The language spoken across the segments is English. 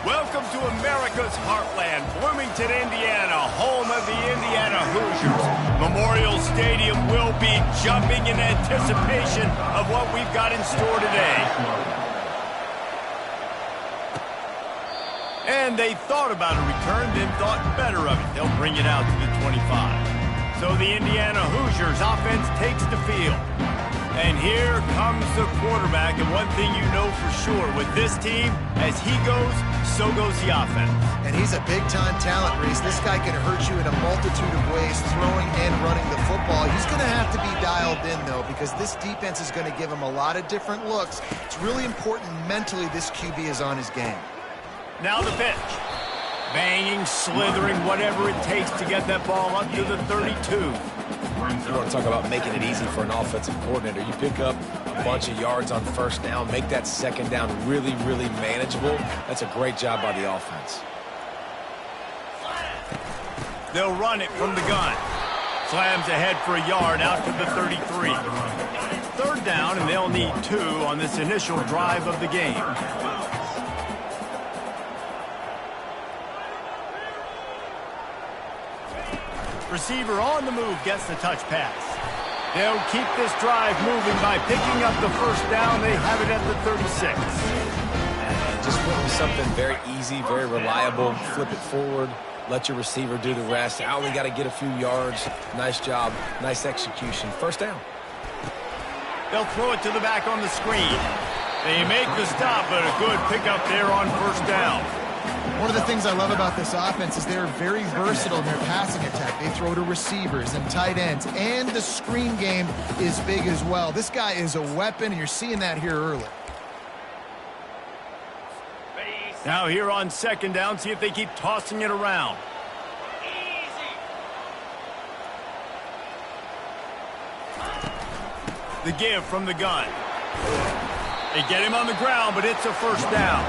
Welcome to America's heartland, Bloomington, Indiana, home of the Indiana Hoosiers. Memorial Stadium will be jumping in anticipation of what we've got in store today. And they thought about a return, then thought better of it. They'll bring it out to the 25. So the Indiana Hoosiers offense takes the field. And here comes the quarterback, and one thing you know for sure, with this team, as he goes, so goes the offense. And he's a big-time talent, Reese. This guy can hurt you in a multitude of ways, throwing and running the football. He's going to have to be dialed in, though, because this defense is going to give him a lot of different looks. It's really important mentally this QB is on his game. Now the pitch. Banging, slithering, whatever it takes to get that ball up to the 32. You want to talk about making it easy for an offensive coordinator. You pick up a bunch of yards on first down, make that second down really, really manageable. That's a great job by the offense. They'll run it from the gun. Slams ahead for a yard out to the 33. Third down, and they'll need 2 on this initial drive of the game. Receiver on the move gets the touch pass. They'll keep this drive moving by picking up the first down. They have it at the 36. And just went with something very easy, very reliable. Flip it forward. Let your receiver do the rest. I only got to get a few yards. Nice job. Nice execution. First down. They'll throw it to the back on the screen. They make the stop, but a good pickup there on first down. One of the things I love about this offense is they're very versatile in their passing attack. They throw to receivers and tight ends, and the screen game is big as well. This guy is a weapon, and you're seeing that here early. Now here on second down, see if they keep tossing it around. The give from the gun. They get him on the ground, but it's a first down.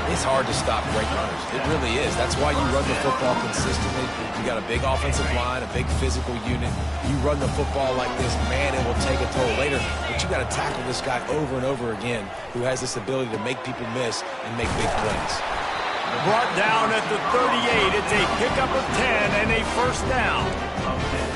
It's hard to stop great runners. It really is. That's why you run the football consistently. You got a big offensive line, a big physical unit. You run the football like this, man, it will take a toll later. But you got to tackle this guy over and over again who has this ability to make people miss and make big plays. Brought down at the 38. It's a pickup of 10 and a first down.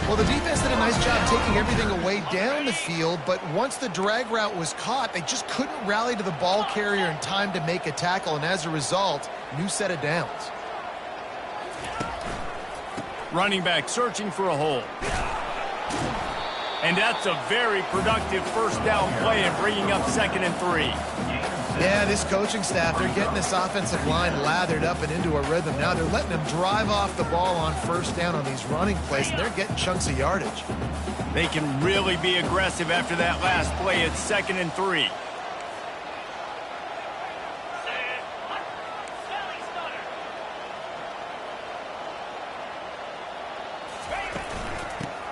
Well, the defense did a nice job taking everything away down the field, but once the drag route was caught, they just couldn't rally to the ball carrier in time to make a tackle, and as a result, new set of downs. Running back searching for a hole. And that's a very productive first down play and bringing up 2nd and 3. Yeah, this coaching staff, they're getting this offensive line lathered up and into a rhythm. Now they're letting them drive off the ball on first down on these running plays, and they're getting chunks of yardage. They can really be aggressive after that last play. It's 2nd and 3.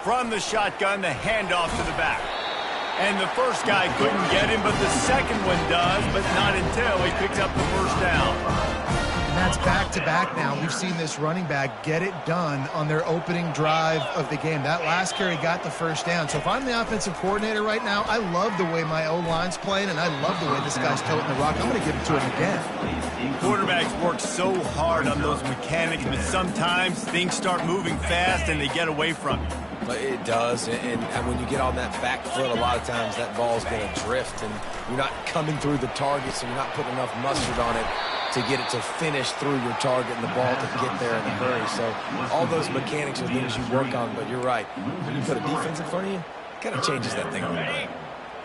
From the shotgun, the handoff to the back. And the first guy couldn't get him, but the second one does, but not until he picks up the first down. And that's back-to-back now. We've seen this running back get it done on their opening drive of the game. That last carry got the first down. So if I'm the offensive coordinator right now, I love the way my O-line's playing, and I love the way this guy's toting the rock. I'm going to give it to him again. Quarterbacks work so hard on those mechanics, but sometimes things start moving fast and they get away from you. It does, and when you get on that back foot, a lot of times that ball's going to drift, and you're not coming through the target, so you're not putting enough mustard on it to get it to finish through your target and the ball to get there in a hurry. So all those mechanics are things you work on, but you're right. When you put a defense in front of you, it kind of changes that thing a little bit.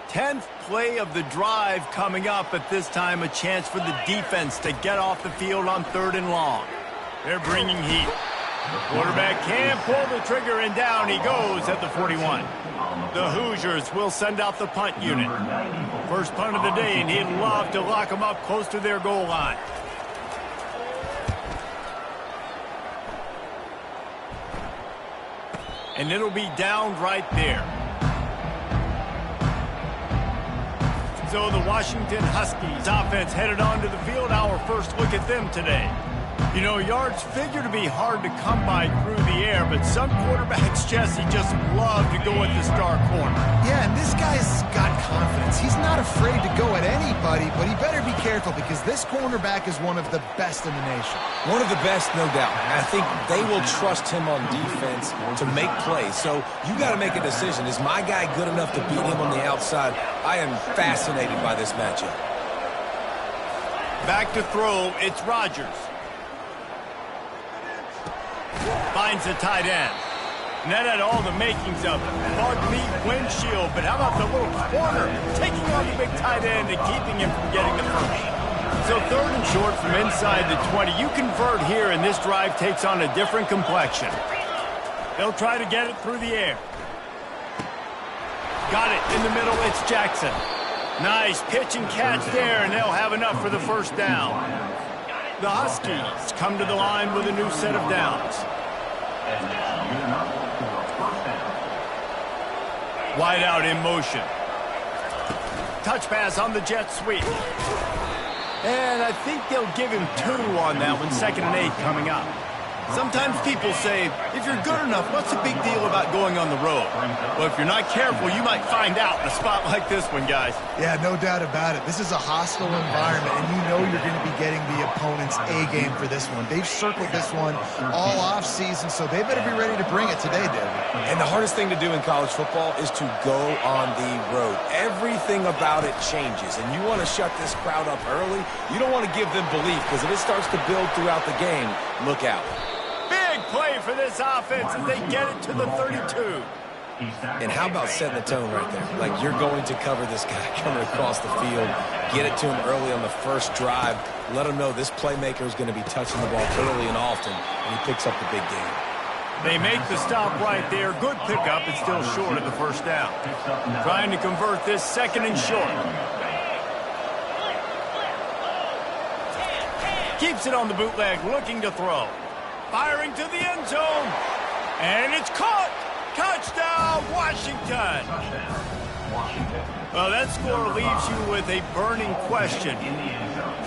10th play of the drive coming up, at this time a chance for the defense to get off the field on 3rd and long. They're bringing heat. The quarterback can't pull the trigger, and down he goes at the 41. The Hoosiers will send out the punt unit. First punt of the day, and he'd love to lock them up close to their goal line. And it'll be down right there. So the Washington Huskies offense headed onto the field. Our first look at them today. You know, yards figure to be hard to come by through the air, but some quarterbacks, Jesse, just love to go at the star corner. Yeah, and this guy's got confidence. He's not afraid to go at anybody, but he better be careful because this cornerback is one of the best in the nation. One of the best, no doubt. And I think they will trust him on defense to make plays. So you got to make a decision. Is my guy good enough to beat him on the outside? I am fascinated by this matchup. Back to throw, it's Rodgers. Finds the tight end. And that had all the makings of it. Bug meat windshield, but how about the little corner taking on the big tight end and keeping him from getting the first? So 3rd and short from inside the 20. You convert here, and this drive takes on a different complexion. They'll try to get it through the air. Got it in the middle. It's Jackson. Nice pitch and catch there, and they'll have enough for the first down. The Huskies come to the line with a new set of downs. Wide out in motion. Touch pass on the jet sweep. And I think they'll give him 2 on that one. 2nd and 8 coming up. Sometimes people say, if you're good enough, what's the big deal about going on the road? Well, if you're not careful, you might find out in a spot like this one, guys. Yeah, no doubt about it. This is a hostile environment, and you know you're going to be getting the opponent's A-game for this one. They've circled this one all off-season, so they better be ready to bring it today, David. And the hardest thing to do in college football is to go on the road. Everything about it changes, and you want to shut this crowd up early. You don't want to give them belief, because if it starts to build throughout the game, look out. Big play for this offense as they get it to the 32. And how about setting the tone right there? Like, you're going to cover this guy coming across the field, get it to him early on the first drive, let him know this playmaker is going to be touching the ball early and often, and he picks up the big game. They make the stop right there. Good pickup. It's still short of the first down. Trying to convert this 2nd and short. Keeps it on the bootleg, looking to throw. Firing to the end zone. And it's caught. Touchdown, Washington. Well, that score leaves you with a burning question.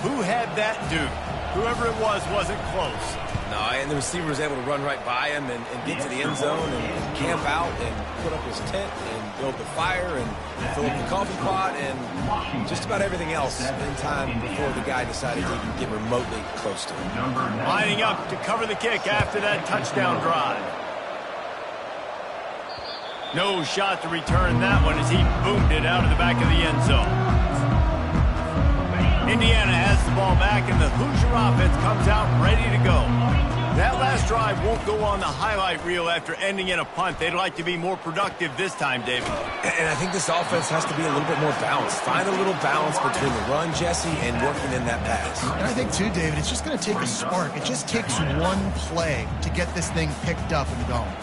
Who had that dude? Whoever it was wasn't close. No, and the receiver was able to run right by him and get to the end zone and camp out and put up his tent and build the fire and fill up the coffee pot and just about everything else in time before the guy decided to even get remotely close to him. Lining up to cover the kick after that touchdown drive. No shot to return that one as he boomed it out of the back of the end zone. Indiana has the ball back, and the Hoosier offense comes out ready to go. That last drive won't go on the highlight reel after ending in a punt. They'd like to be more productive this time, David. And I think this offense has to be a little bit more balanced. Find a little balance between the run, Jesse, and working in that pass. And I think, too, David, it's just going to take a spark. It just takes one play to get this thing picked up and going.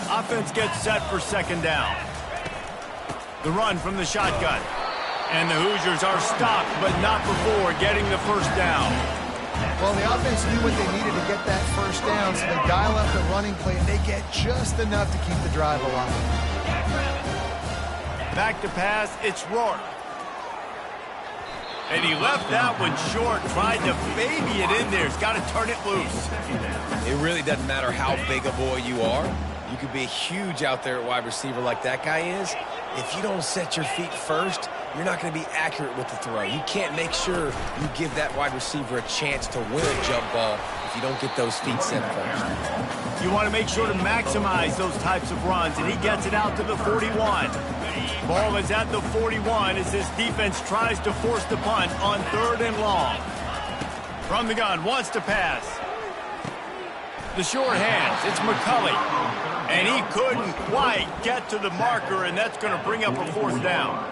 Offense gets set for 2nd down. The run from the shotgun. And the Hoosiers are stopped, but not before getting the first down. Well, the offense knew what they needed to get that first down, so they dial up the running play, and they get just enough to keep the drive alive. Back to pass, it's Rourke. And he left that one short, tried to baby it in there. He's got to turn it loose. It really doesn't matter how big a boy you are. You could be huge out there at wide receiver like that guy is. If you don't set your feet first, you're not going to be accurate with the throw. You can't make sure you give that wide receiver a chance to win a jump ball if you don't get those feet set first. You want to make sure to maximize those types of runs, and he gets it out to the 41. Ball is at the 41 as this defense tries to force the punt on 3rd and long. From the gun, wants to pass. The short hands, it's McCulley. And he couldn't quite get to the marker, and that's going to bring up a 4th down.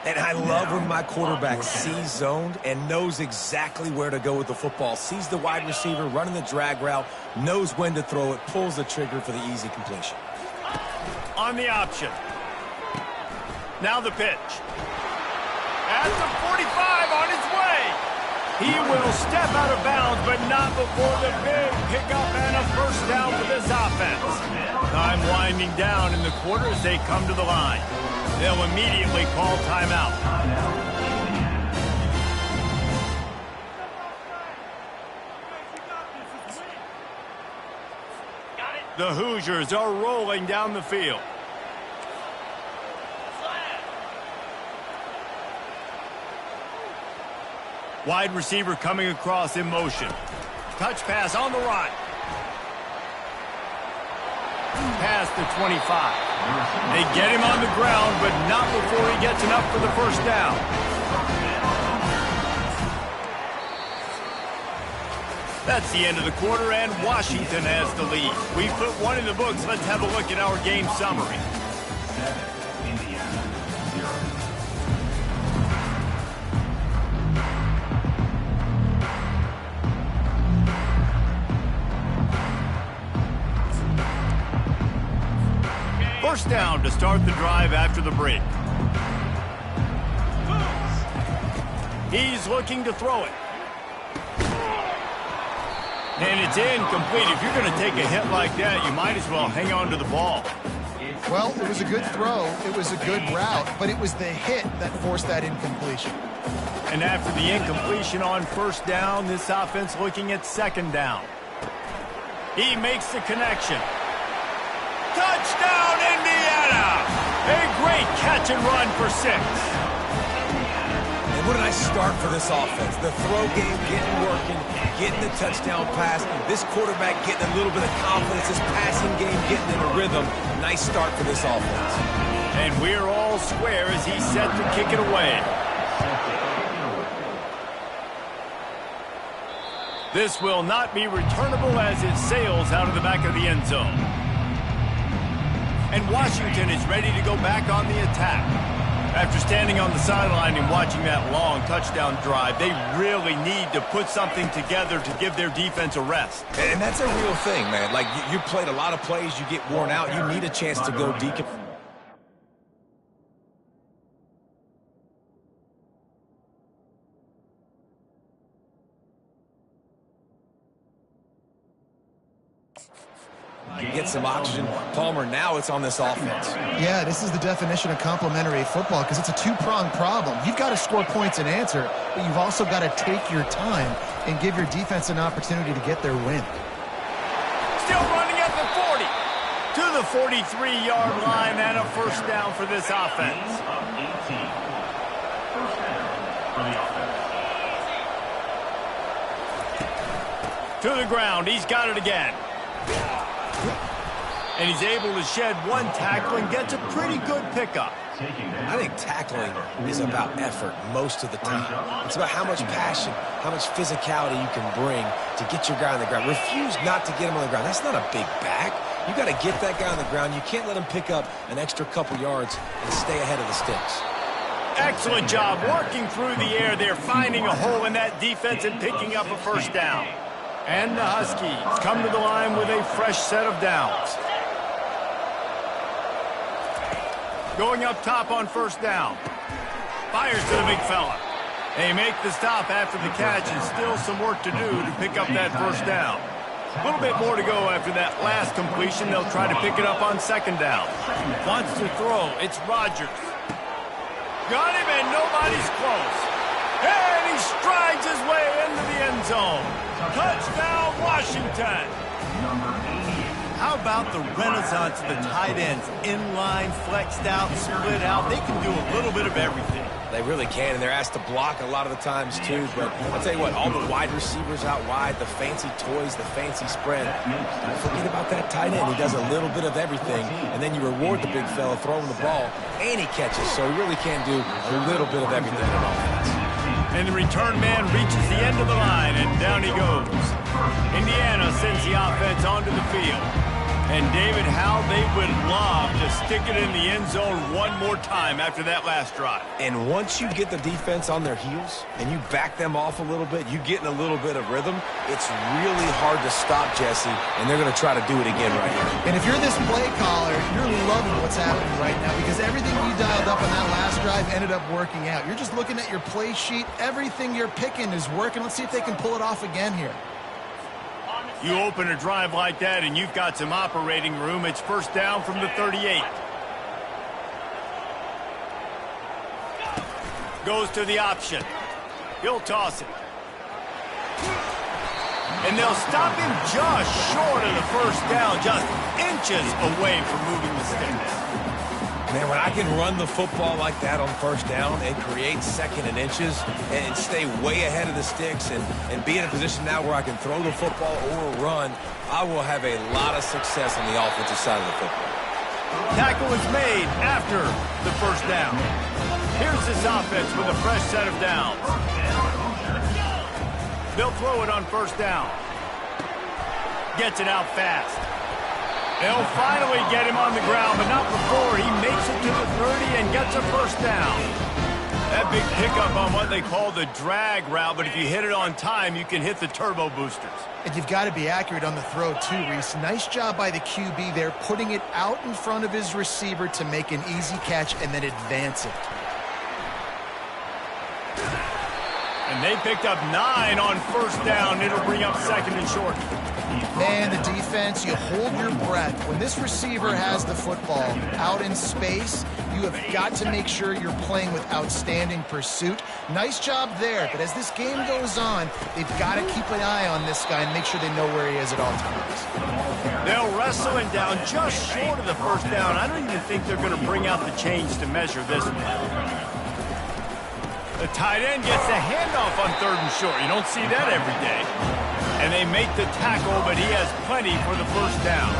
And I love when my quarterback sees zoned and knows exactly where to go with the football. Sees the wide receiver running the drag route, knows when to throw it, pulls the trigger for the easy completion. On the option. Now the pitch. At the 45 on his way. He will step out of bounds, but not before the big pickup and a first down for this offense. Time winding down in the quarter as they come to the line. They'll immediately call timeout. The Hoosiers are rolling down the field. Wide receiver coming across in motion. Touch pass on the right. Past the 25. They get him on the ground, but not before he gets enough for the first down. That's the end of the quarter, and Washington has the lead. We've put one in the books. Let's have a look at our game summary. First down to start the drive after the break. He's looking to throw it. And it's incomplete. If you're going to take a hit like that, you might as well hang on to the ball. Well, it was a good throw. It was a good route, but it was the hit that forced that incompletion. And after the incompletion on first down, this offense looking at second down. He makes the connection. Touchdown, Indiana! A great catch and run for 6. And what a nice start for this offense. The throw game getting working, getting the touchdown pass. This quarterback getting a little bit of confidence. This passing game getting in a rhythm. Nice start for this offense. And we're all square as he's set to kick it away. This will not be returnable as it sails out of the back of the end zone. And Washington is ready to go back on the attack. After standing on the sideline and watching that long touchdown drive, they really need to put something together to give their defense a rest. And that's a real thing, man. Like, you played a lot of plays, you get worn out, you need a chance to go deep. Get some oxygen. Palmer, now it's on this offense. Yeah, this is the definition of complementary football because it's a two-pronged problem. You've got to score points and answer, but you've also got to take your time and give your defense an opportunity to get their win. Still running at the 40. To the 43-yard line and a first down for this offense. To the ground. He's got it again. And he's able to shed one tackle and gets a pretty good pickup. I think tackling is about effort most of the time. It's about how much passion, how much physicality you can bring to get your guy on the ground. Refuse not to get him on the ground. That's not a big back. You got to get that guy on the ground. You can't let him pick up an extra couple yards and stay ahead of the sticks. Excellent job working through the air there, finding a hole in that defense and picking up a first down. And the Huskies come to the line with a fresh set of downs. Going up top on first down. Fires to the big fella. They make the stop after the catch and still some work to do to pick up that first down. A little bit more to go after that last completion. They'll try to pick it up on second down. Wants to throw. It's Rodgers. Got him and nobody's close. And he strides his way into the end zone. Touchdown, Washington. How about the renaissance of the tight ends? Inline, flexed out, split out. They can do a little bit of everything. They really can, and they're asked to block a lot of the times, too. But I'll tell you what, all the wide receivers out wide, the fancy toys, the fancy spread, don't forget about that tight end. He does a little bit of everything, and then you reward the big fella throwing the ball, and he catches. So he really can do a little bit of everything on offense. And the return man reaches the end of the line, and down he goes. Indiana sends the offense onto the field. And, David, how they would love to stick it in the end zone one more time after that last drive. And once you get the defense on their heels and you back them off a little bit, you get in a little bit of rhythm, it's really hard to stop, Jesse, and they're going to try to do it again right here. And if you're this play caller, you're loving what's happening right now because everything you dialed up on that last drive ended up working out. You're just looking at your play sheet. Everything you're picking is working. Let's see if they can pull it off again here. You open a drive like that and you've got some operating room. It's first down from the 38. Goes to the option. He'll toss it. And they'll stop him just short of the first down, just inches away from moving the sticks. Man, when I can run the football like that on first down and create second and inches and stay way ahead of the sticks and be in a position now where I can throw the football or run, I will have a lot of success on the offensive side of the football. Tackle is made after the first down. Here's this offense with a fresh set of downs. They'll throw it on first down. Gets it out fast. They'll finally get him on the ground, but not before he makes it to the 30 and gets a first down. That big pickup on what they call the drag route, but if you hit it on time, you can hit the turbo boosters. And you've got to be accurate on the throw, too, Reese. Nice job by the QB there, putting it out in front of his receiver to make an easy catch and then advance it. And they picked up 9 on first down. It'll bring up second and short. Man, the defense, you hold your breath. When this receiver has the football out in space, you have got to make sure you're playing with outstanding pursuit. Nice job there, but as this game goes on, they've got to keep an eye on this guy and make sure they know where he is at all times. They'll wrestle him down just short of the first down. I don't even think they're going to bring out the chains to measure this one. The tight end gets the handoff on third and short. You don't see that every day. And they make the tackle, but he has plenty for the first down.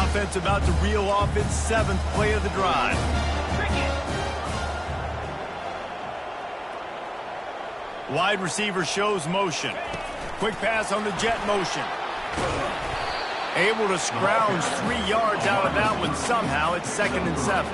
Offense about to reel off its 7th play of the drive. Wide receiver shows motion. Quick pass on the jet motion. Able to scrounge 3 yards out of that one somehow. It's 2nd and 7.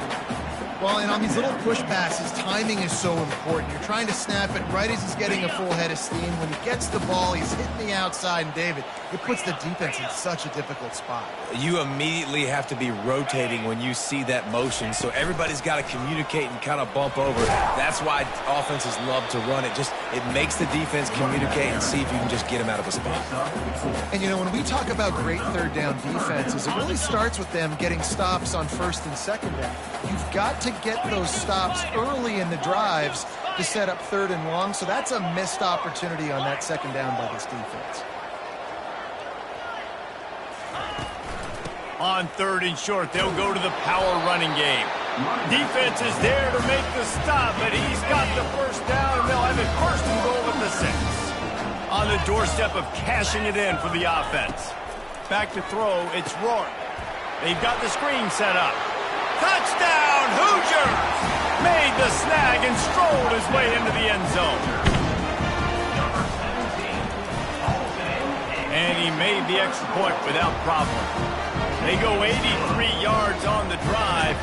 Well, and on these little push passes, timing is so important. You're trying to snap it right as he's getting a full head of steam. When he gets the ball, he's hitting the outside, and David, it puts the defense in such a difficult spot. You immediately have to be rotating when you see that motion, so everybody's got to communicate and kind of bump over. That's why offenses love to run it. It makes the defense communicate and see if you can just get him out of a spot. And, you know, when we talk about great third down defenses, it really starts with them getting stops on first and second down. You've got to get those stops early in the drives to set up third and long, so that's a missed opportunity on that second down by this defense. On third and short, they'll go to the power running game. Defense is there to make the stop, but he's got the first down, and they'll have it first and goal at the 6. On the doorstep of cashing it in for the offense. Back to throw, it's Rourke. They've got the screen set up. Touchdown, Hoosiers! Made the snag and strolled his way into the end zone. And he made the extra point without problem. They go 83 yards on the drive,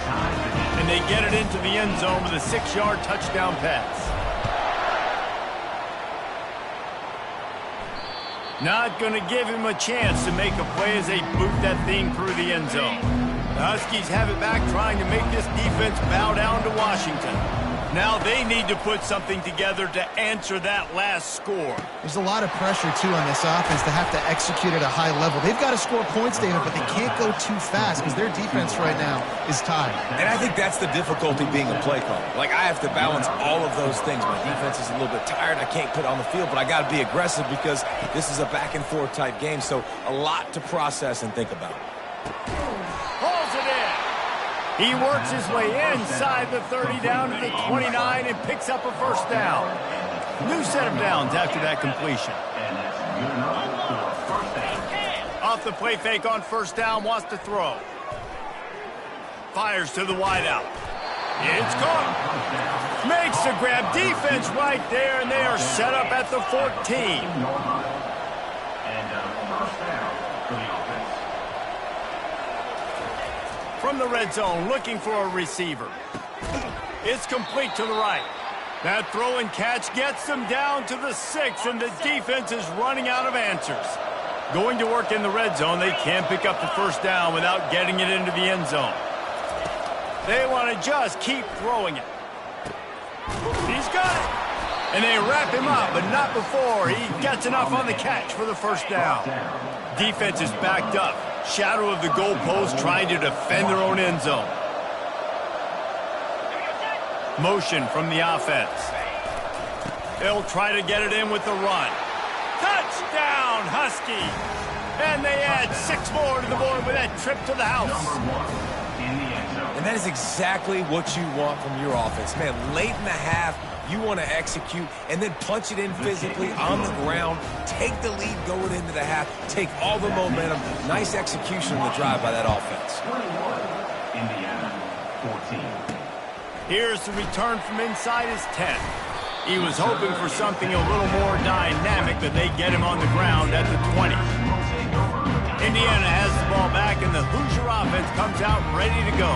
and they get it into the end zone with a 6-yard touchdown pass. Not going to give him a chance to make a play as they boot that thing through the end zone. The Huskies have it back, trying to make this defense bow down to Washington. Now they need to put something together to answer that last score. There's a lot of pressure, too, on this offense to have to execute at a high level. They've got to score points, David, but they can't go too fast because their defense right now is tied. And I think that's the difficulty being a play caller. Like, I have to balance all of those things. My defense is a little bit tired. I can't put it on the field, but I got to be aggressive because this is a back-and-forth type game, so a lot to process and think about. Pulls it in. He works his way inside the 30 down to the 29 and picks up a first down. New set of downs after that completion. Off the play fake on first down, wants to throw. Fires to the wideout. It's caught. Makes the grab. Defense right there, and they are set up at the 14. From the red zone, looking for a receiver. It's complete to the right. That throw and catch gets them down to the 6, and the defense is running out of answers. Going to work in the red zone, they can't pick up the first down without getting it into the end zone. They want to just keep throwing it. He's got it. And they wrap him up, but not before he gets enough on the catch for the first down. Defense is backed up. Shadow of the goalpost, trying to defend their own end zone. Motion from the offense. They'll try to get it in with the run. Touchdown, Husky! And they add 6 more to the board with that trip to the house. And that is exactly what you want from your offense. Man, late in the half, you want to execute and then punch it in physically on the ground, take the lead going into the half, take all the momentum. Nice execution on the drive by that offense. Indiana, 14. Here's the return from inside his 10. He was hoping for something a little more dynamic, but they get him on the ground at the 20. Indiana has the ball back, and the Hoosier offense comes out ready to go.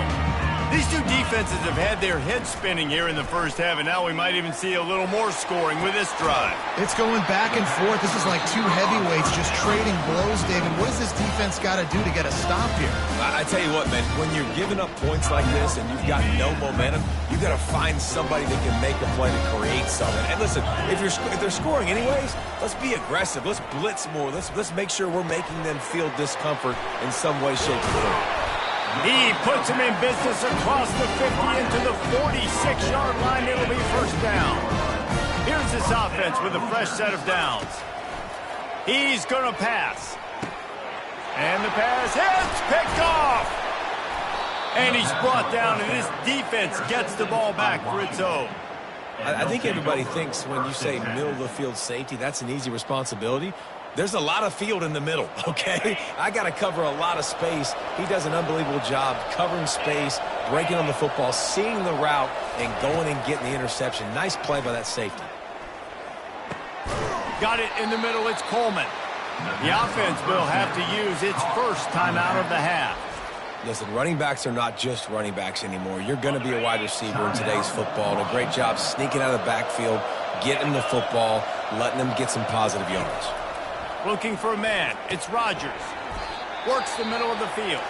These two defenses have had their heads spinning here in the first half, and now we might even see a little more scoring with this drive. It's going back and forth. This is like two heavyweights just trading blows, David. What does this defense got to do to get a stop here? I tell you what, man, when you're giving up points like this and you've got no momentum, you got to find somebody that can make a play to create something. And listen, if they're scoring anyways, let's be aggressive. Let's blitz more. Let's make sure we're making them feel discomfort in some way, shape, or form. He puts him in business across the 50 into the 46-yard line. It'll be first down. Here's this offense with a fresh set of downs. He's going to pass. And the pass hits, picked off. And he's brought down, and this defense gets the ball back for its own. I think everybody thinks when you say middle of the field safety, that's an easy responsibility. There's a lot of field in the middle, okay? I got to cover a lot of space. He does an unbelievable job covering space, breaking on the football, seeing the route, and going and getting the interception. Nice play by that safety. Got it in the middle. It's Coleman. The offense will have to use its first timeout of the half. Listen, running backs are not just running backs anymore. You're going to be a wide receiver in today's football. And a great job sneaking out of the backfield, getting the football, letting them get some positive yards. Looking for a man. It's Rodgers. Works the middle of the field.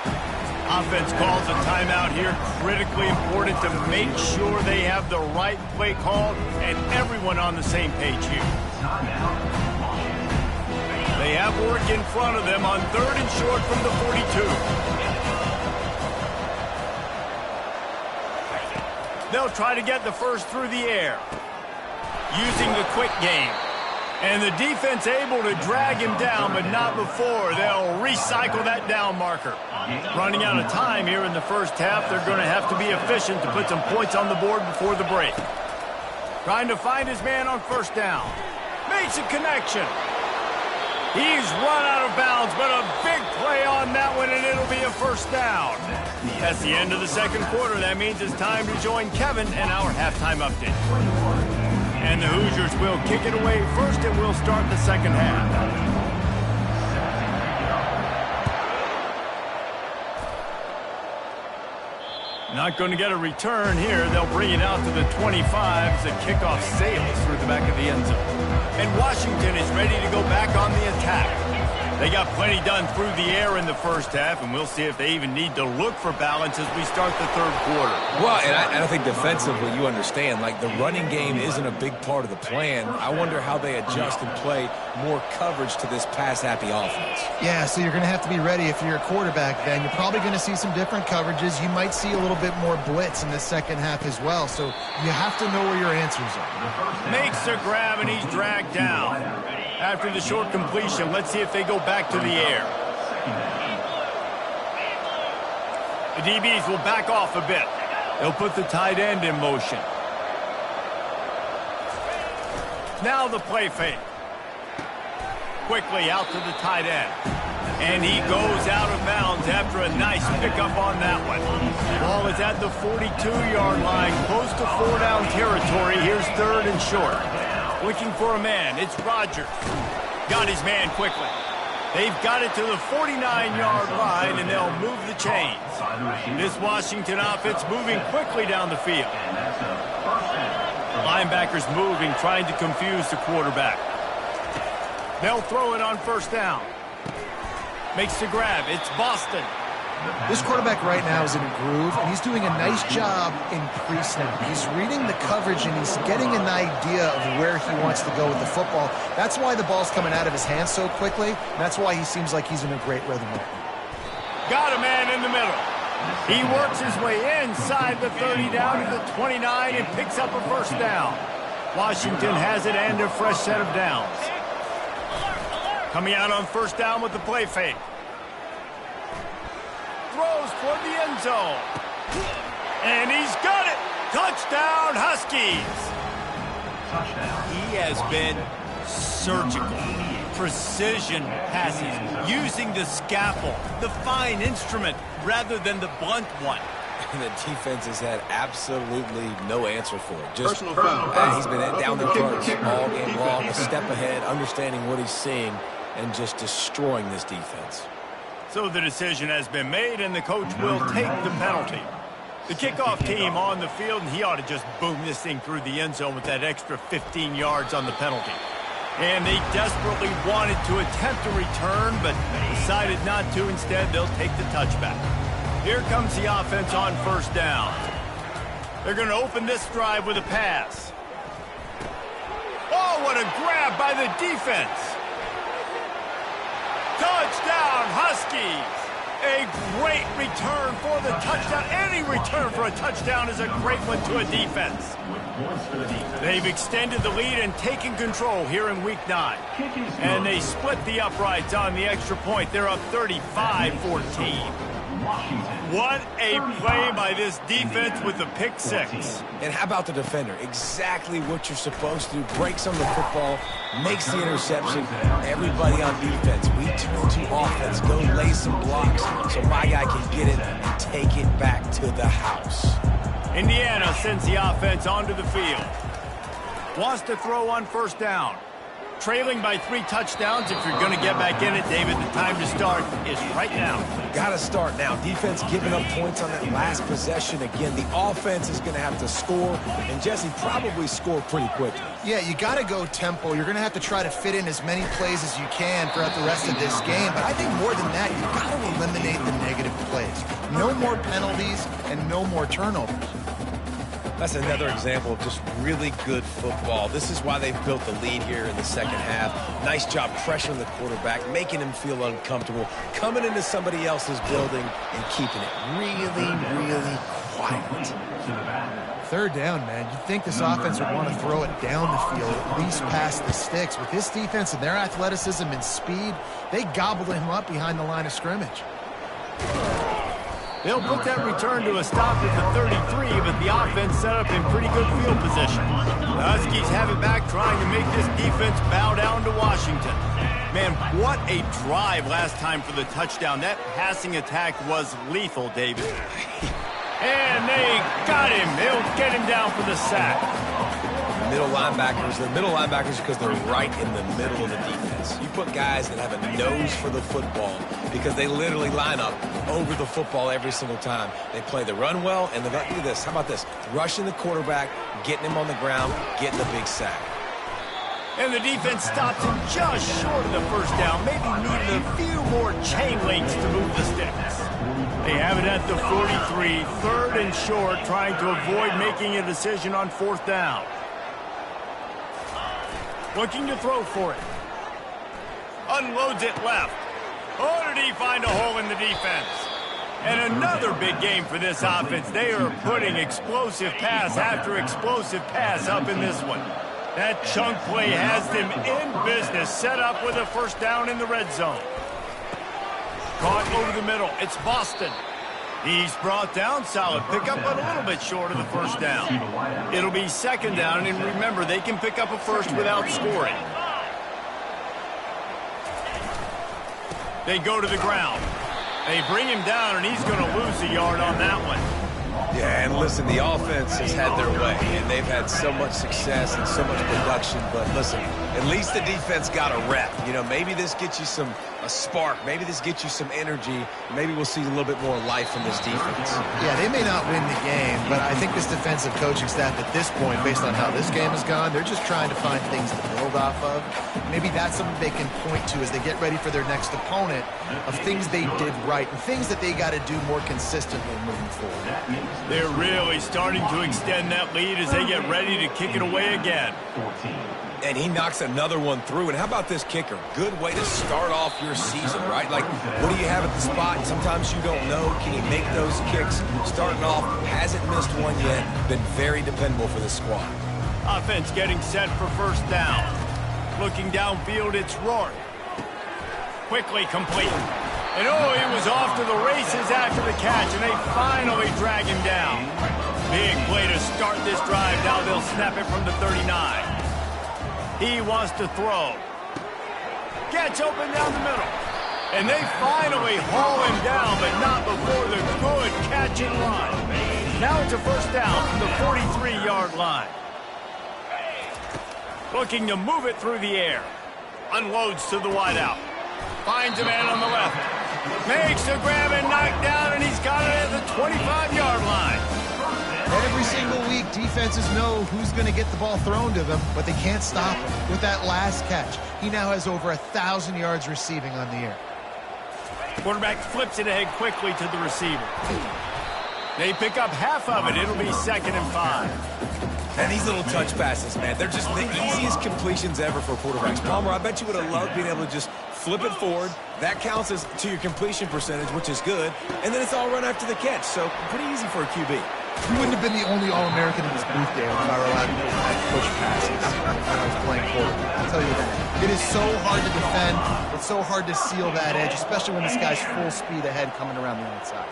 Offense calls a timeout here. Critically important to make sure they have the right play call and everyone on the same page here. They have work in front of them on 3rd and short from the 42. They'll try to get the first through the air. Using the quick game. And the defense able to drag him down, but not before. They'll recycle that down marker. Running out of time here in the first half. They're going to have to be efficient to put some points on the board before the break. Trying to find his man on first down. Makes a connection. He's run out of bounds, but a big play on that one, and it'll be a first down. That's the end of the second quarter. That means it's time to join Kevin and our halftime update. And the Hoosiers will kick it away first, and we'll start the second half. Not going to get a return here. They'll bring it out to the 25 as the kickoff sails through the back of the end zone. And Washington is ready to go back on the attack. They got plenty done through the air in the first half, and we'll see if they even need to look for balance as we start the third quarter. Well, and I think defensively, you understand, like the running game isn't a big part of the plan. I wonder how they adjust and play more coverage to this pass-happy offense. Yeah, so you're going to have to be ready if you're a quarterback then. You're probably going to see some different coverages. You might see a little bit more blitz in the second half as well, so you have to know where your answers are. Makes the grab, and he's dragged down. After the short completion, let's see if they go back to the air. The DBs will back off a bit. They'll put the tight end in motion. Now the play fake. Quickly out to the tight end. And he goes out of bounds after a nice pickup on that one. Ball is at the 42-yard line, close to 4-down territory. Here's 3rd and short. Looking for a man. It's Rodgers. Got his man quickly. They've got it to the 49-yard line, and they'll move the chains. This Washington offense moving quickly down the field. Linebackers moving, trying to confuse the quarterback. They'll throw it on first down. Makes the grab. It's Boston. This quarterback right now is in a groove, and he's doing a nice job in pre-snap. He's reading the coverage, and he's getting an idea of where he wants to go with the football. That's why the ball's coming out of his hands so quickly, and that's why he seems like he's in a great rhythm right now. Got a man in the middle. He works his way inside the 30 down to the 29 and picks up a first down. Washington has it and a fresh set of downs. Coming out on first down with the play fake. Throws toward the end zone. And he's got it. Touchdown, Huskies. Touchdown. He has been surgical. Precision passes, using the scalpel, the fine instrument, rather than the blunt one. And the defense has had absolutely no answer for it. Just Personal foul. he's been down their throats all game long, a step ahead, understanding what he's seeing, and just destroying this defense. So the decision has been made, and the coach will take the penalty. The kickoff team on the field, and he ought to just boom this thing through the end zone with that extra 15 yards on the penalty. And they desperately wanted to attempt a return, but decided not to. Instead, they'll take the touchback. Here comes the offense on first down. They're going to open this drive with a pass. Oh, what a grab by the defense. Touchdown, Huskies. A great return for the touchdown. Any return for a touchdown is a great one to a defense. They've extended the lead and taken control here in Week 9. And they split the uprights on the extra point. They're up 35-14. What a play by this defense with the pick six. And how about the defender? Exactly what you're supposed to do. Breaks on the football, makes the interception. Everybody on defense, we turn to offense. Go lay some blocks so my guy can get it and take it back to the house. Indiana sends the offense onto the field. Wants to throw on first down. Trailing by 3 touchdowns. If you're going to get back in it, David, the time to start is right now. Got to start now. Defense giving up points on that last possession. Again, the offense is going to have to score, and Jesse probably score pretty quickly. Yeah, you got to go tempo. You're going to have to try to fit in as many plays as you can throughout the rest of this game. But I think more than that, you got to eliminate the negative plays. No more penalties and no more turnovers. That's another example of just really good football. This is why they've built the lead here in the second half. Nice job pressuring the quarterback, making him feel uncomfortable, coming into somebody else's building and keeping it really, really quiet. Third down, man. You'd think this offense would want to throw it down the field, at least past the sticks. With this defense and their athleticism and speed, they gobbled him up behind the line of scrimmage. They'll put that return to a stop at the 33, but the offense set up in pretty good field position. The Huskies have it back, trying to make this defense bow down to Washington. Man, what a drive last time for the touchdown. That passing attack was lethal, David. And they got him. They'll get him down for the sack. Middle linebackers, they're middle linebackers because they're right in the middle of the defense. You put guys that have a nose for the football because they literally line up over the football every single time. They play the run well, and look at this. How about this? Rushing the quarterback, getting him on the ground, getting the big sack. And the defense stops him just short of the first down. Maybe needed a few more chain links to move the sticks. They have it at the 43, third and short, trying to avoid making a decision on fourth down. Looking to throw for it. Unloads it left. Oh, did he find a hole in the defense? And another big game for this offense. They are putting explosive pass after explosive pass up in this one. That chunk play has them in business, set up with a first down in the red zone. Caught over the middle. It's Boston. He's brought down, solid pickup, but a little bit short of the first down. It'll be second down, and remember, they can pick up a first without scoring. They go to the ground. They bring him down, and he's going to lose a yard on that one. Yeah, and listen, the offense has had their way, and they've had so much success and so much production. But listen, at least the defense got a rep. You know, maybe this gets you a spark. Maybe this gets you some energy. Maybe we'll see a little bit more life from this defense. Yeah, they may not win the game, but I think this defensive coaching staff at this point, based on how this game has gone, they're just trying to find things to build off of. Maybe that's something they can point to as they get ready for their next opponent of things they did right and things that they got to do more consistently moving forward. They're really starting to extend that lead as they get ready to kick it away again. And he knocks another one through. And how about this kicker? Good way to start off your season, right? Like, what do you have at the spot? Sometimes you don't know. Can he make those kicks? Starting off, hasn't missed one yet. Been very dependable for this squad. Offense getting set for first down. Looking downfield, it's Rourke. quickly complete. And oh, he was off to the races after the catch, and they finally drag him down. Big play to start this drive. Now they'll snap it from the 39. He wants to throw. Gets open down the middle. And they finally haul him down, but not before the good catch and run. Now it's a first down from the 43-yard line. Looking to move it through the air. Unloads to the wideout. Finds a man on the left. Makes the grab and knock down, and he's got it at the 25-yard line. Every single week, defenses know who's going to get the ball thrown to them, but they can't stop him. With that last catch, he now has over 1,000 yards receiving on the year. Quarterback flips it ahead quickly to the receiver. They pick up half of it. It'll be 2nd and 5. And these little touch passes, man, they're just the easiest completions ever for quarterbacks. Palmer, I bet you would have loved being able to just flip it forward. That counts as to your completion percentage, which is good. And then it's all run after the catch, so pretty easy for a QB. You wouldn't have been the only All-American in this booth, Dale, if I were allowed to make push passes when I was playing quarterback. I'll tell you that. It is so hard to defend. It's so hard to seal that edge, especially when this guy's full speed ahead coming around the outside.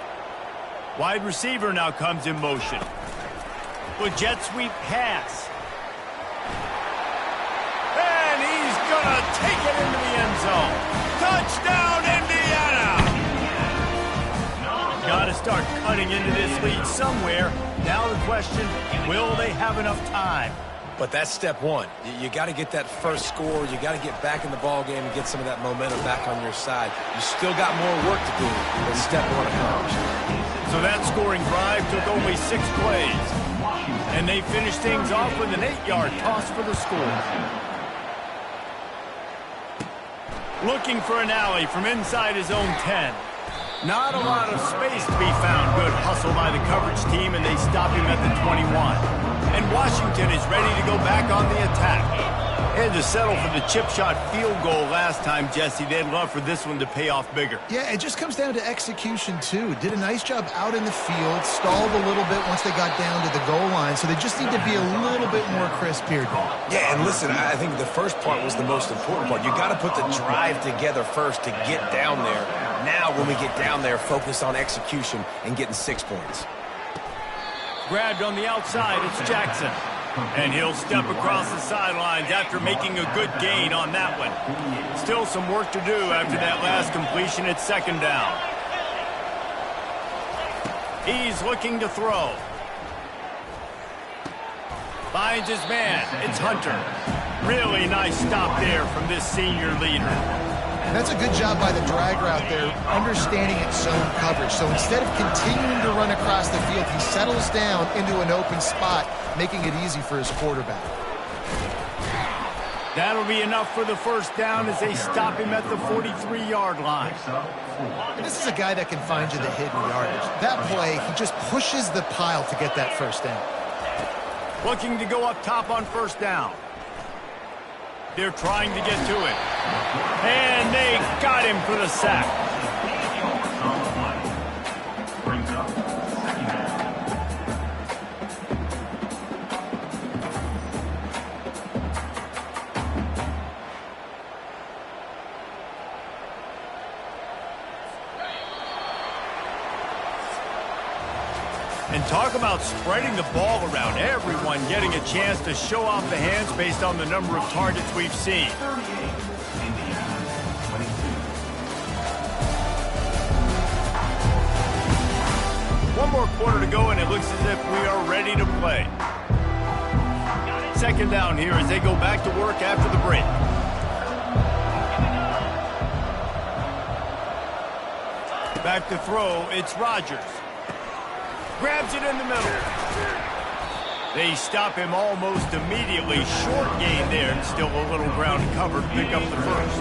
Wide receiver now comes in motion. With jet sweep pass. And he's going to take it into the end zone. Touchdown, Indiana! Got to start cutting into this lead somewhere. Now the question, will they have enough time? But that's step one. You got to get that first score. You got to get back in the ball game and get some of that momentum back on your side. You still got more work to do, but step one accomplished. So that scoring drive took only 6 plays. And they finished things off with an 8-yard toss for the score. Looking for an alley from inside his own 10. Not a lot of space to be found. Good hustle by the coverage team, and they stop him at the 21. And Washington is ready to go back on the attack. They had to settle for the chip shot field goal last time, Jesse. They'd love for this one to pay off bigger. Yeah, it just comes down to execution, too. Did a nice job out in the field, stalled a little bit once they got down to the goal line, so they just need to be a little bit more crisp here. Yeah, and listen, I think the first part was the most important part. You got to put the drive together first to get down there. Now, when we get down there, focus on execution and getting 6 points. Grabbed on the outside, it's Jackson. And he'll step across the sidelines after making a good gain on that one. Still some work to do after that last completion at 2nd down. He's looking to throw. Finds his man. It's Hunter. Really nice stop there from this senior leader. That's a good job by the drag route there, understanding its zone coverage. So instead of continuing to run across the field, he settles down into an open spot, making it easy for his quarterback. That'll be enough for the first down as they stop him at the 43-yard line. And this is a guy that can find you the hidden yardage. That play, he just pushes the pile to get that first down. Looking to go up top on first down. They're trying to get to it. And they got him for the sack. Brings up 2nd down. And talk about spreading the ball around. Everyone getting a chance to show off the hands based on the number of targets we've seen. 38, Indiana, 22. One more quarter to go, and it looks as if we are ready to play. 2nd down here as they go back to work after the break. Back to throw, it's Rodgers. Grabs it in the middle. They stop him almost immediately. Short gain there, and still a little ground covered. Pick up the first.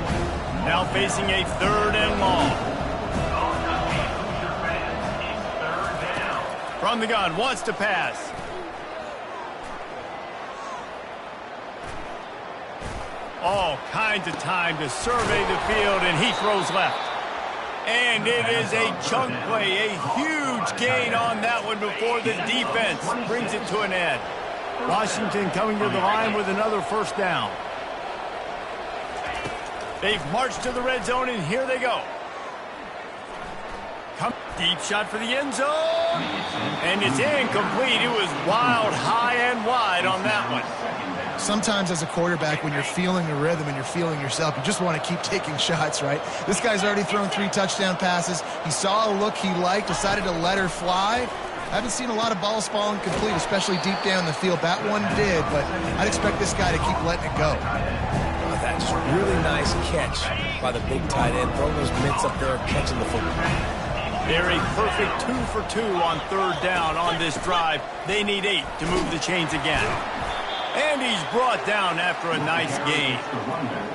Now facing a 3rd and long. From the gun, wants to pass. All kinds of time to survey the field, and he throws left. And it is a chunk play, a huge gain on that one before the defense brings it to an end. Washington coming to the line with another first down. They've marched to the red zone, and here they go. Deep shot for the end zone. And it's incomplete. It was wild, high and wide on that one. Sometimes as a quarterback, when you're feeling the rhythm and you're feeling yourself, you just want to keep taking shots, right? This guy's already thrown 3 touchdown passes. He saw a look he liked, decided to let her fly. I haven't seen a lot of balls falling complete, especially deep down the field. That one did, but I'd expect this guy to keep letting it go. That's just really nice catch by the big tight end. Throwing those mitts up there, catching the football. They're a perfect 2 for 2 on 3rd down on this drive. They need 8 to move the chains again. And he's brought down after a nice gain.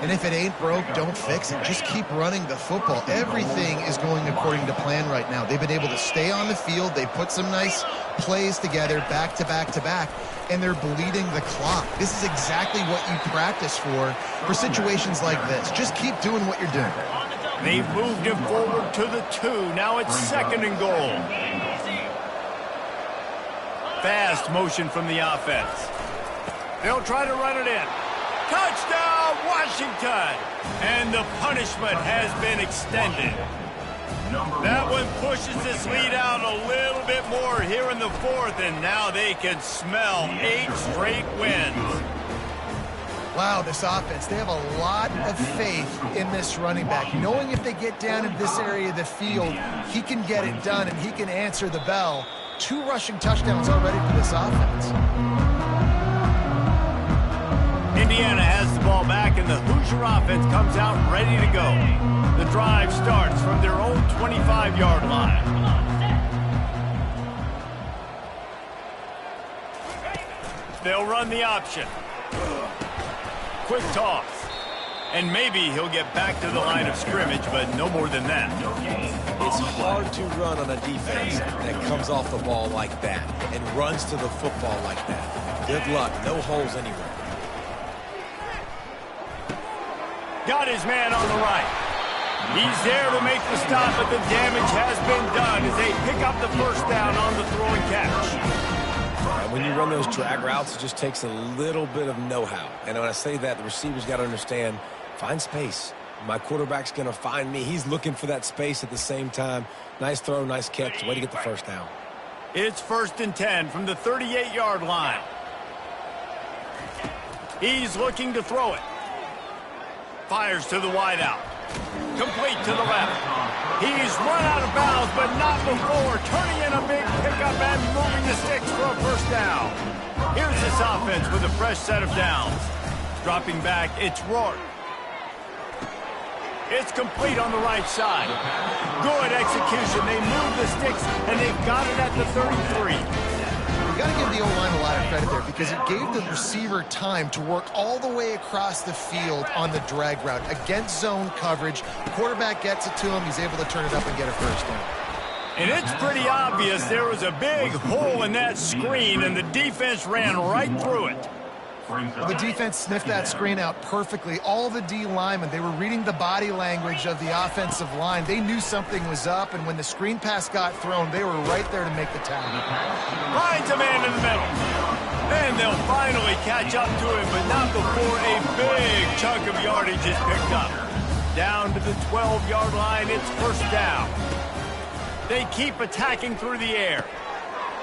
And if it ain't broke, don't fix it. Just keep running the football. Everything is going according to plan right now. They've been able to stay on the field. They put some nice plays together back to back to back, and they're bleeding the clock. This is exactly what you practice for situations like this. Just keep doing what you're doing. They've moved him forward to the 2. Now it's 2nd and goal. Fast motion from the offense. They'll try to run it in. Touchdown, Washington! And the punishment has been extended. That one pushes this lead out a little bit more here in the 4th, and now they can smell 8 straight wins. Wow, this offense, they have a lot of faith in this running back. Knowing if they get down in this area of the field, he can get it done and he can answer the bell. 2 rushing touchdowns already for this offense. Indiana has the ball back, and the Hoosier offense comes out ready to go. The drive starts from their own 25-yard line. They'll run the option. Quick toss. And maybe he'll get back to the line of scrimmage, but no more than that. It's hard to run on a defense that comes off the ball like that and runs to the football like that. Good luck. No holes anywhere. Got his man on the right. He's there to make the stop, but the damage has been done as they pick up the 1st down on the throw and catch. When you run those drag routes, it just takes a little bit of know-how. And when I say that, the receiver's got to understand, find space. My quarterback's going to find me. He's looking for that space at the same time. Nice throw, nice catch. Way to get the 1st down. It's 1st and 10 from the 38-yard line. He's looking to throw it. Fires to the wideout. Complete to the left. He's run out of bounds, but not before turning in a big pickup and moving the sticks for a 1st down. Here's this offense with a fresh set of downs. Dropping back, it's Rourke. It's complete on the right side. Good execution. They move the sticks, and they've got it at the 33. You've got to give the O-line a lot of credit there because it gave the receiver time to work all the way across the field on the drag route. Against zone coverage, quarterback gets it to him. He's able to turn it up and get a 1st down. And it's pretty obvious there was a big hole in that screen, and the defense ran right through it. Well, the defense sniffed that screen out perfectly. All the D linemen, they were reading the body language of the offensive line. They knew something was up, and when the screen pass got thrown, they were right there to make the tackle. Finds a man in the middle. And they'll finally catch up to him, but not before a big chunk of yardage is picked up. Down to the 12-yard line, it's 1st down. They keep attacking through the air.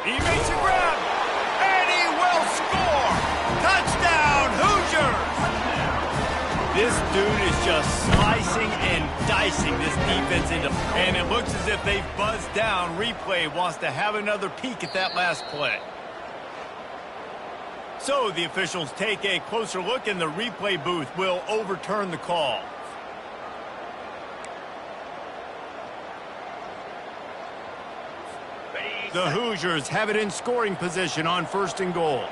He makes a grab, and he will score! Touchdown, Hoosiers! This dude is just slicing and dicing this defense into, and it looks as if they've buzzed down. Replay wants to have another peek at that last play. So the officials take a closer look, and the replay booth will overturn the call. The Hoosiers have it in scoring position on 1st and goal.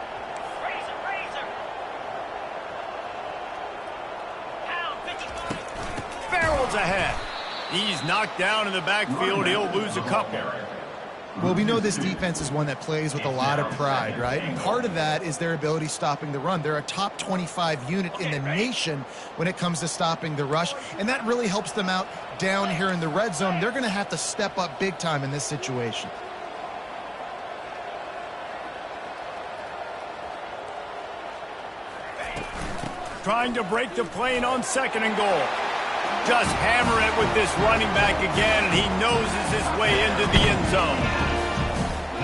Barrels ahead. He's knocked down in the backfield. He'll lose a couple. Well, we know this defense is one that plays with a lot of pride, right? And part of that is their ability stopping the run. They're a top 25 unit in the nation when it comes to stopping the rush, and that really helps them out down here in the red zone. They're going to have to step up big time in this situation. Trying to break the plane on 2nd and goal. Just hammer it with this running back again, and he noses his way into the end zone.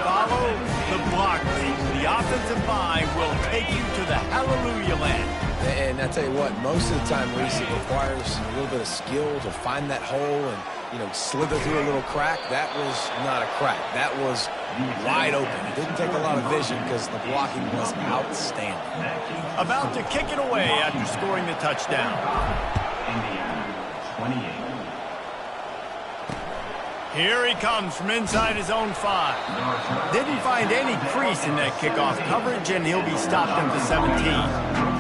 Follow the block lead. The offensive line will take you to the hallelujah land. And I tell you what, most of the time, Reese, it requires a little bit of skill to find that hole and, slither through a little crack. That was not a crack. That was wide open. It didn't take a lot of vision because the blocking was outstanding. About to kick it away after scoring the touchdown. Indiana, 28. Here he comes from inside his own 5. Didn't find any crease in that kickoff coverage, and he'll be stopped at the 17.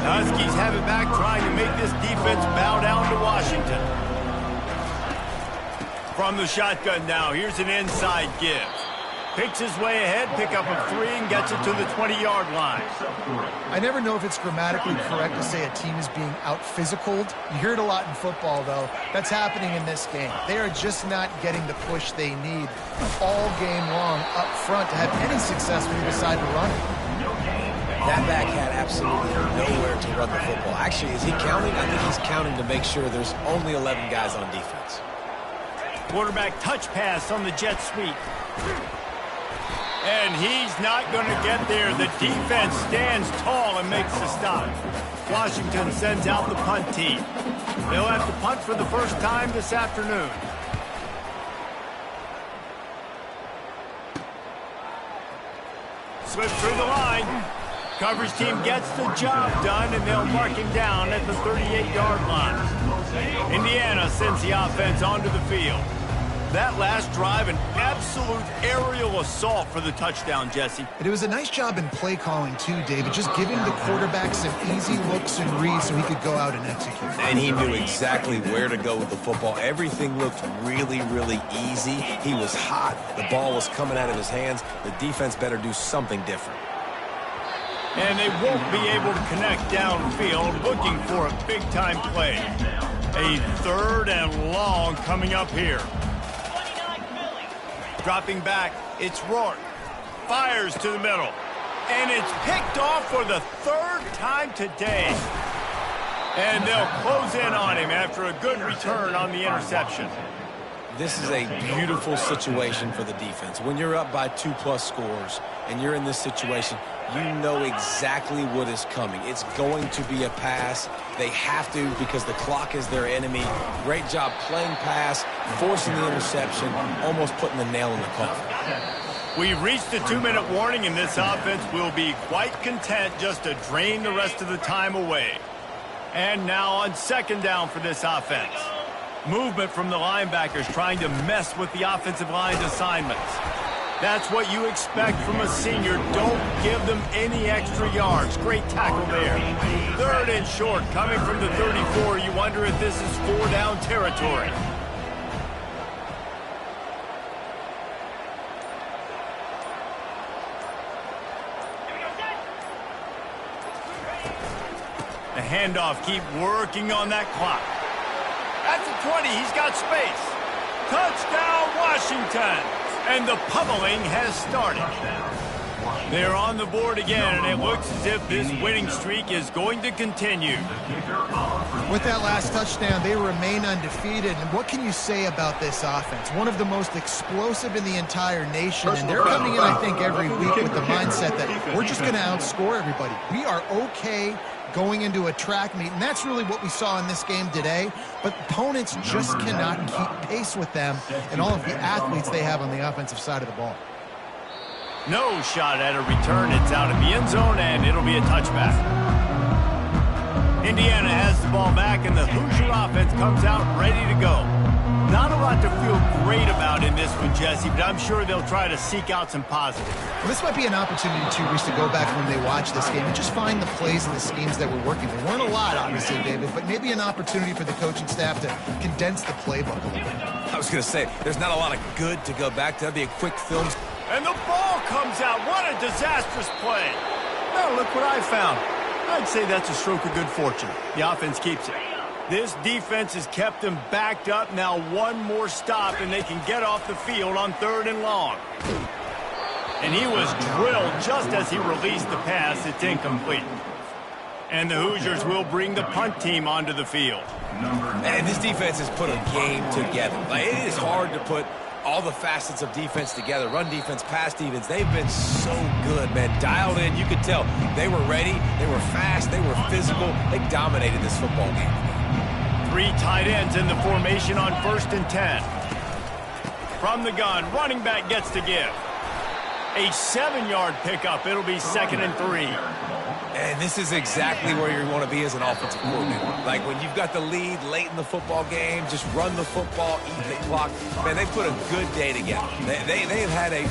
Huskies have it back, trying to make this defense bow down to Washington. From the shotgun now, here's an inside give. Picks his way ahead, pick up a 3, and gets it to the 20-yard line. I never know if it's grammatically correct to say a team is being out-physicaled. You hear it a lot in football, though. That's happening in this game. They are just not getting the push they need all game long up front to have any success when you decide to run it. That back had absolutely nowhere to run the football. Actually, is he counting? I think he's counting to make sure there's only 11 guys on defense. Quarterback touch pass on the jet sweep. And he's not going to get there. The defense stands tall and makes the stop. Washington sends out the punt team. They'll have to punt for the first time this afternoon. Swift through the line. Coverage team gets the job done, and they'll mark him down at the 38-yard line. Indiana sends the offense onto the field. That last drive, an absolute aerial assault for the touchdown, Jesse. It was a nice job in play calling, too, David, just giving the quarterback some easy looks and reads so he could go out and execute. And he knew exactly where to go with the football. Everything looked really, really easy. He was hot. The ball was coming out of his hands. The defense better do something different. And they won't be able to connect downfield, looking for a big-time play. A 3rd and long coming up here. Dropping back, it's Rourke. Fires to the middle. And it's picked off for the 3rd time today. And they'll close in on him after a good return on the interception. This is a beautiful situation for the defense. When you're up by 2+ scores and you're in this situation, you know exactly what is coming. It's going to be a pass. They have to because the clock is their enemy. Great job playing pass, forcing the interception, almost putting the nail in the coffin. We've reached the 2-minute warning, and this offense will be quite content just to drain the rest of the time away. And now on 2nd down for this offense. Movement from the linebackers trying to mess with the offensive line's assignments. That's what you expect from a senior. Don't give them any extra yards. Great tackle there. 3rd and short coming from the 34. You wonder if this is 4-down territory. The handoff, keep working on that clock. At the 20, he's got space. Touchdown, Washington. And the pummeling has started. They're on the board again, and it looks as if this winning streak is going to continue. With that last touchdown, they remain undefeated. And what can you say about this offense? One of the most explosive in the entire nation. And they're coming in, I think, every week with the mindset that we're just going to outscore everybody. We are okay going into a track meet, and that's really what we saw in this game today. But opponents just cannot keep pace with them and all of the athletes they have on the offensive side of the ball. No shot at a return. It's out of the end zone, and it'll be a touchback. Indiana has the ball back, and the Hoosier offense comes out ready to go. Not a lot to feel great about in this one, Jesse, but I'm sure they'll try to seek out some positives. Well, this might be an opportunity, too, Reese, to go back when they watch this game and just find the plays and the schemes that were working. There weren't a lot, obviously, David, but maybe an opportunity for the coaching staff to condense the playbook a little bit. I was going to say, there's not a lot of good to go back to. That'd be a quick film. And the ball comes out. What a disastrous play. Now, look what I found. I'd say that's a stroke of good fortune. The offense keeps it. This defense has kept them backed up. Now one more stop, and they can get off the field on 3rd and long. And he was drilled just as he released the pass. It's incomplete. And the Hoosiers will bring the punt team onto the field. And this defense has put a game together. Like, it is hard to put all the facets of defense together. Run defense, pass defense. They've been so good, man. Dialed in. You could tell they were ready. They were fast. They were physical. They dominated this football game. 3 tight ends in the formation on 1st and 10. From the gun, running back gets to give. A 7-yard pickup. It'll be 2nd and 3. And this is exactly where you want to be as an offensive coordinator. Like, when you've got the lead late in the football game, just run the football, eat the clock. Man, they put a good day together. They have had a